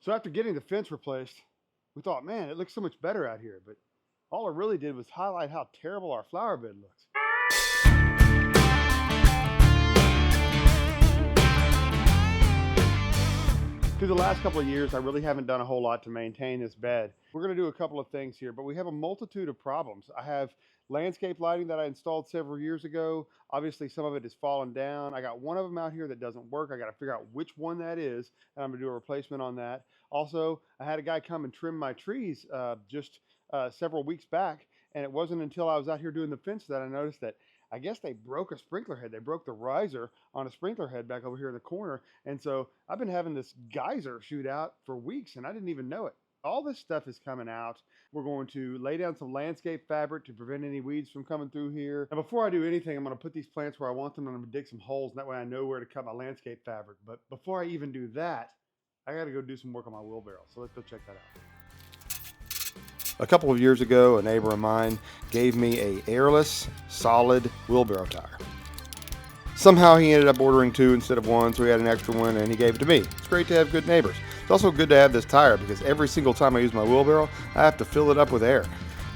So after getting the fence replaced, we thought, man, it looks so much better out here. But all it really did was highlight how terrible our flower bed looks. Through the last couple of years, I really haven't done a whole lot to maintain this bed. We're going to do a couple of things here, but we have a multitude of problems. I have landscape lighting that I installed several years ago. Obviously, some of it has fallen down. I got one of them out here that doesn't work. I got to figure out which one that is, and I'm going to do a replacement on that. Also, I had a guy come and trim my trees just several weeks back, and it wasn't until I was out here doing the fence that I noticed that I guess they broke a sprinkler head. They broke the riser on a sprinkler head back over here in the corner. And so I've been having this geyser shoot out for weeks and I didn't even know it. All this stuff is coming out. We're going to lay down some landscape fabric to prevent any weeds from coming through here. And before I do anything, I'm going to put these plants where I want them and I'm going to dig some holes. And that way I know where to cut my landscape fabric. But before I even do that, I got to go do some work on my wheelbarrow. So let's go check that out. A couple of years ago, a neighbor of mine gave me a airless, solid wheelbarrow tire. Somehow he ended up ordering two instead of one, so he had an extra one and he gave it to me. It's great to have good neighbors. It's also good to have this tire because every single time I use my wheelbarrow, I have to fill it up with air.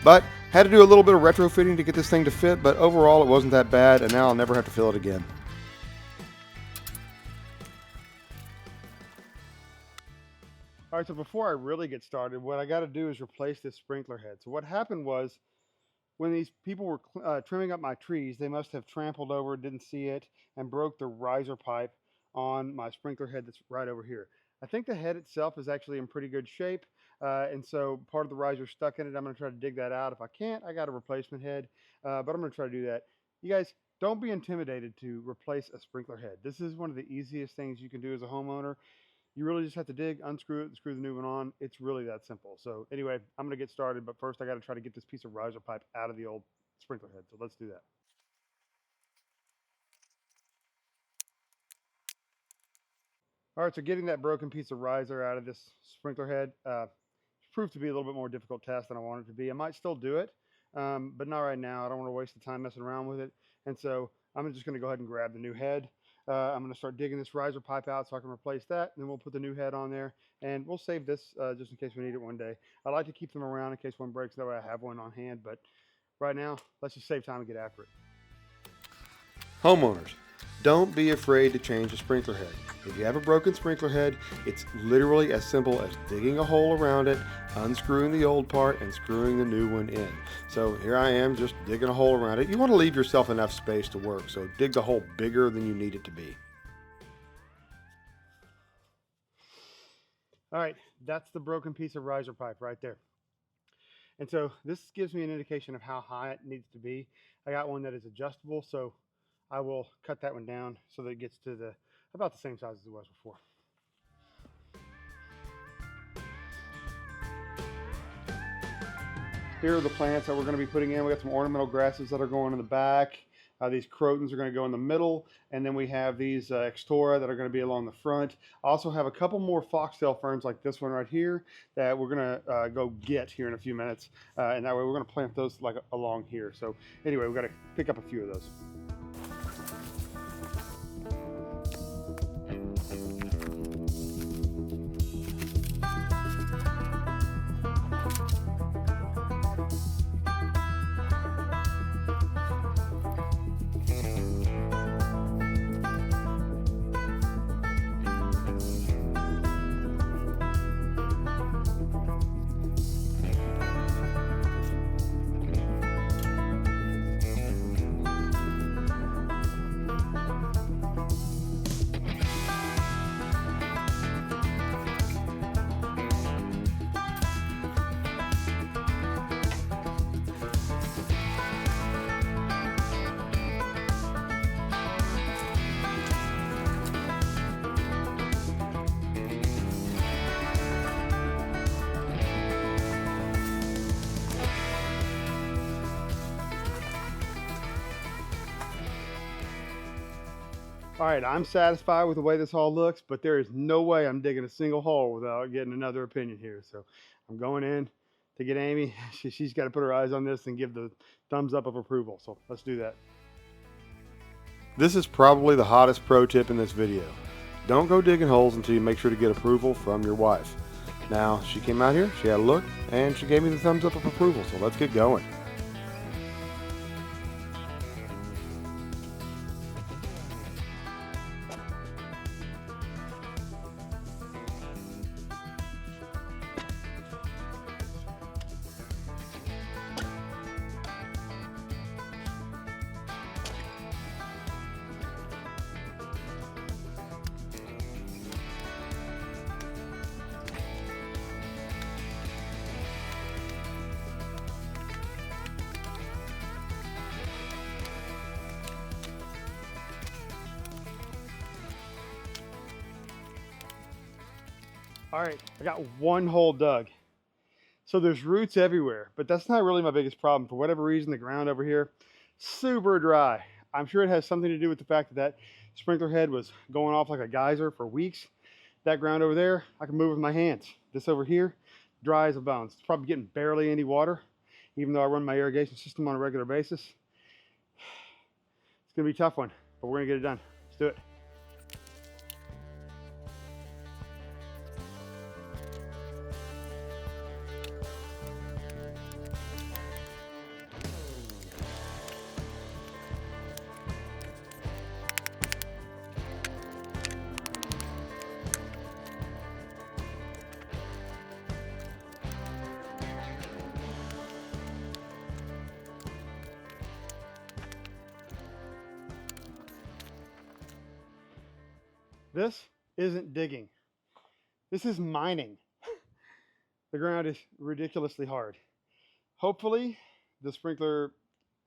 But had to do a little bit of retrofitting to get this thing to fit, but overall it wasn't that bad, and now I'll never have to fill it again. All right, so before I really get started, what I got to do is replace this sprinkler head. So what happened was when these people were trimming up my trees, they must have trampled over, didn't see it, and broke the riser pipe on my sprinkler head that's right over here. I think the head itself is actually in pretty good shape, and so part of the riser stuck in it. I'm going to try to dig that out. If I can't, I got a replacement head, but I'm going to try to do that. You guys, don't be intimidated to replace a sprinkler head. This is one of the easiest things you can do as a homeowner. You really just have to dig, unscrew it, and screw the new one on. It's really that simple. So anyway, I'm going to get started, but first I got to try to get this piece of riser pipe out of the old sprinkler head. So let's do that. All right, so getting that broken piece of riser out of this sprinkler head proved to be a little bit more difficult task than I wanted it to be. I might still do it, but not right now. I don't want to waste the time messing around with it. And so I'm just going to go ahead and grab the new head. I'm going to start digging this riser pipe out so I can replace that. And then we'll put the new head on there and we'll save this just in case we need it one day. I like to keep them around in case one breaks. That way I have one on hand. But right now, let's just save time and get after it. Homeowners, don't be afraid to change a sprinkler head. If you have a broken sprinkler head, it's literally as simple as digging a hole around it, unscrewing the old part, and screwing the new one in. So here I am just digging a hole around it. You want to leave yourself enough space to work, so dig the hole bigger than you need it to be. All right, that's the broken piece of riser pipe right there. And so this gives me an indication of how high it needs to be. I got one that is adjustable, so I will cut that one down so that it gets to about the same size as it was before. Here are the plants that we're going to be putting in. We got some ornamental grasses that are going in the back. These crotons are going to go in the middle, and then we have these extora that are going to be along the front. I also have a couple more foxtail ferns like this one right here that we're going to go get here in a few minutes, and that way we're going to plant those like along here. So anyway, we've got to pick up a few of those. All right, I'm satisfied with the way this all looks, but there is no way I'm digging a single hole without getting another opinion here. So I'm going in to get Amy. She's got to put her eyes on this and give the thumbs up of approval. So let's do that. This is probably the hottest pro tip in this video. Don't go digging holes until you make sure to get approval from your wife. Now, she came out here, she had a look, and she gave me the thumbs up of approval, so let's get going. All right, I got one hole dug. So there's roots everywhere, but that's not really my biggest problem. For whatever reason, the ground over here, super dry. I'm sure it has something to do with the fact that that sprinkler head was going off like a geyser for weeks. That ground over there, I can move with my hands. This over here, dry as a bone. It's probably getting barely any water, even though I run my irrigation system on a regular basis. It's gonna be a tough one, but we're gonna get it done. Let's do it. This isn't digging. This is mining. The ground is ridiculously hard. Hopefully, the sprinkler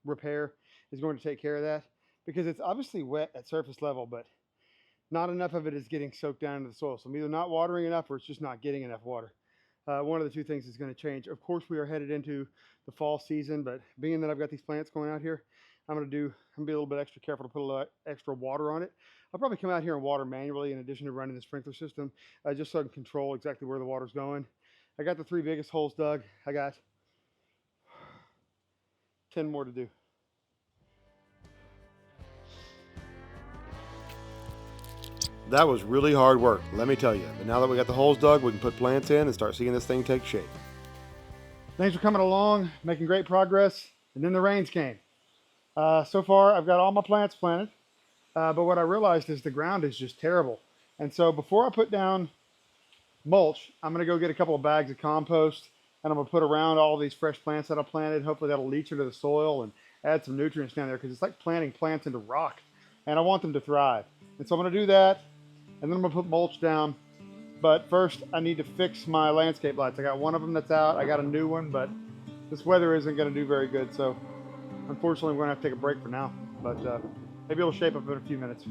repair is going to take care of that, because it's obviously wet at surface level, but not enough of it is getting soaked down into the soil. So I'm either not watering enough or it's just not getting enough water. One of the two things is going to change. Of course, we are headed into the fall season, but being that I've got these plants going out here, I'm going to be a little bit extra careful to put a little extra water on it. I'll probably come out here and water manually in addition to running the sprinkler system, just so I can control exactly where the water's going. I got the 3 biggest holes dug. I got 10 more to do. That was really hard work, let me tell you. But now that we got the holes dug, we can put plants in and start seeing this thing take shape. Things are coming along, making great progress, and then the rains came. So far, I've got all my plants planted, but what I realized is the ground is just terrible. And so before I put down mulch, I'm going to go get a couple of bags of compost, and I'm going to put around all these fresh plants that I planted. Hopefully that'll leach into the soil and add some nutrients down there, because it's like planting plants into rock, and I want them to thrive. And so I'm going to do that, and then I'm going to put mulch down. But first, I need to fix my landscape lights. I got one of them that's out. I got a new one, but this weather isn't going to do very good, so unfortunately we're going to have to take a break for now. But maybe it'll shape up in a few minutes.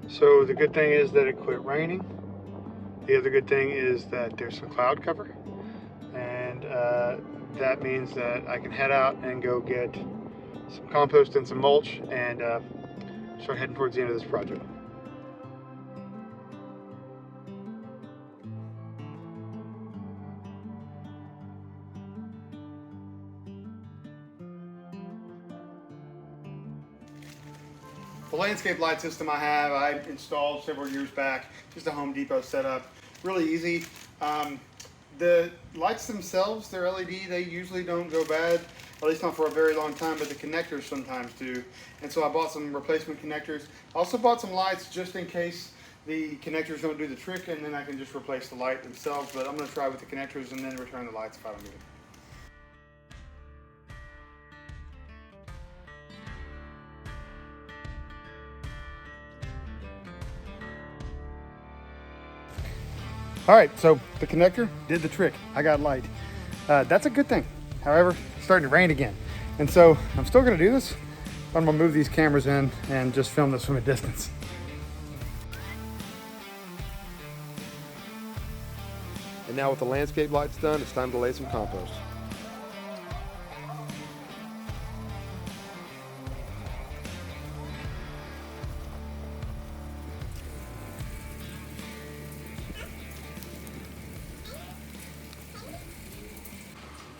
So the good thing is that it quit raining. The other good thing is that there's some cloud cover, and that means that I can head out and go get some compost and some mulch and start heading towards the end of this project. The landscape light system I installed several years back, just a Home Depot setup, really easy. The lights themselves, they're LED, they usually don't go bad, at least not for a very long time, but the connectors sometimes do. And so I bought some replacement connectors. I also bought some lights just in case the connectors don't do the trick, and then I can just replace the light themselves, but I'm going to try with the connectors and then return the lights if I don't need it. All right, so the connector did the trick. I got light. That's a good thing. However, it's starting to rain again. And so I'm still gonna do this. I'm gonna move these cameras in and just film this from a distance. And now with the landscape lights done, it's time to lay some compost.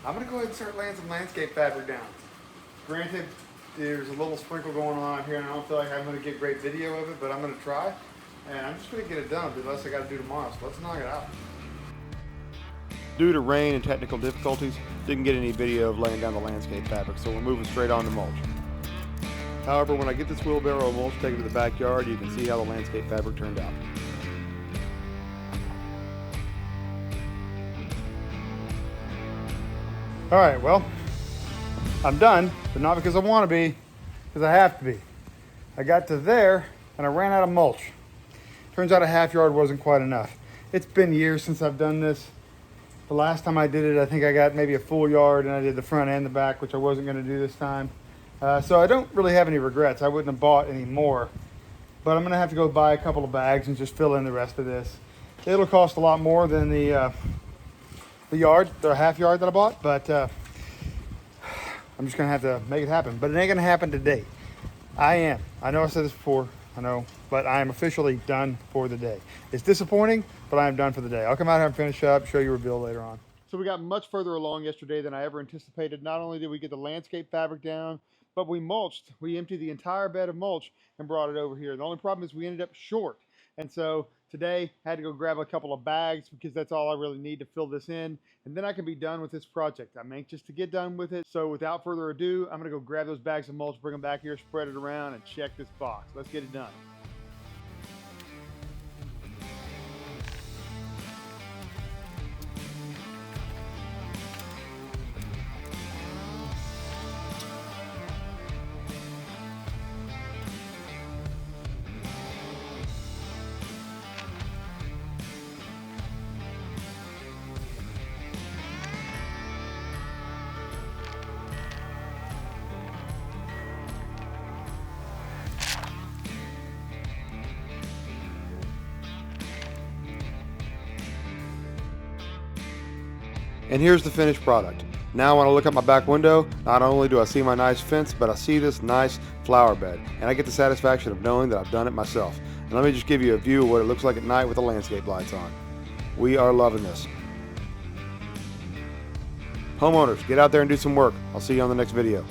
I'm gonna go ahead and start laying some landscape fabric down. Granted, There's a little sprinkle going on here, and I don't feel like I'm going to get great video of it, but I'm going to try. And I'm just going to get it done, the less I got to do tomorrow. So let's knock it out. Due to rain and technical difficulties, didn't get any video of laying down the landscape fabric, so we're moving straight on to mulch. However, when I get this wheelbarrow of mulch taken to the backyard, you can see how the landscape fabric turned out. All right, well, I'm done, but not because I want to be, because I have to be. I got to there and I ran out of mulch. Turns out a half yard wasn't quite enough. It's been years since I've done this. The last time I did it, I think I got maybe a full yard, and I did the front and the back, which I wasn't going to do this time. So I don't really have any regrets. I wouldn't have bought any more, but I'm going to have to go buy a couple of bags and just fill in the rest of this. It'll cost a lot more than the half yard that I bought, but I'm just going to have to make it happen. But it ain't going to happen today. I know I said this before, I know, but I am officially done for the day. It's disappointing, but I am done for the day. I'll come out here and finish up, show you a reveal later on. So we got much further along yesterday than I ever anticipated. Not only did we get the landscape fabric down, but we mulched. We emptied the entire bed of mulch and brought it over here. The only problem is we ended up short. And so today I had to go grab a couple of bags because that's all I really need to fill this in. And then I can be done with this project. I'm anxious to get done with it. So without further ado, I'm gonna go grab those bags of mulch, bring them back here, spread it around, and check this box. Let's get it done. And here's the finished product. Now when I look out my back window, not only do I see my nice fence, but I see this nice flower bed. And I get the satisfaction of knowing that I've done it myself. And let me just give you a view of what it looks like at night with the landscape lights on. We are loving this. Homeowners, get out there and do some work. I'll see you on the next video.